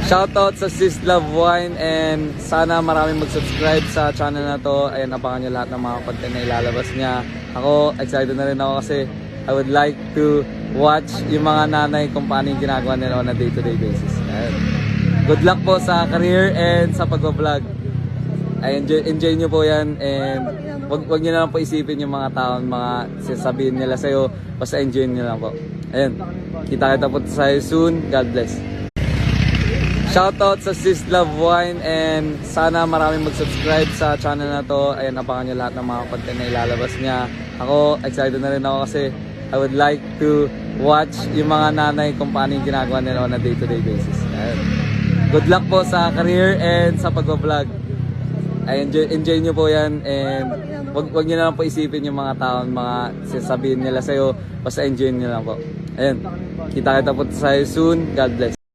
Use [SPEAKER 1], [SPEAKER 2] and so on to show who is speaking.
[SPEAKER 1] Shoutout sa Sis Love Wine and sana maraming mag-subscribe sa channel na to. Ayan, abangan nyo lahat ng mga content na ilalabas niya. Ako, excited na rin ako kasi I would like to watch yung mga nanay kung paano yung ginagawa nila on a day-to-day basis. Ayan. Good luck po sa career and sa pag-vlog. Ay, enjoy nyo po yan and wag nyo na lang po isipin yung mga taon, mga sasabihin nila sa'yo. Basta enjoy nyo lang po. Ayan, kita-kita po tayo soon. God bless. Shoutout sa Sis Love Wine and sana maraming mag-subscribe sa channel na to. Ayan, abangan nyo lahat ng mga content na ilalabas niya. Ako, excited na rin ako kasi I would like to watch yung mga nanay kung paano yung ginagawa nila on a day-to-day basis. Ayan. Good luck po sa career and sa pag-vlog. Ay, enjoy nyo po yan and wag nyo na lang po isipin yung mga taon, mga sasabihin nila sa'yo. Basta enjoy nyo lang po. Ayan, kita-kita po tayo soon. God bless.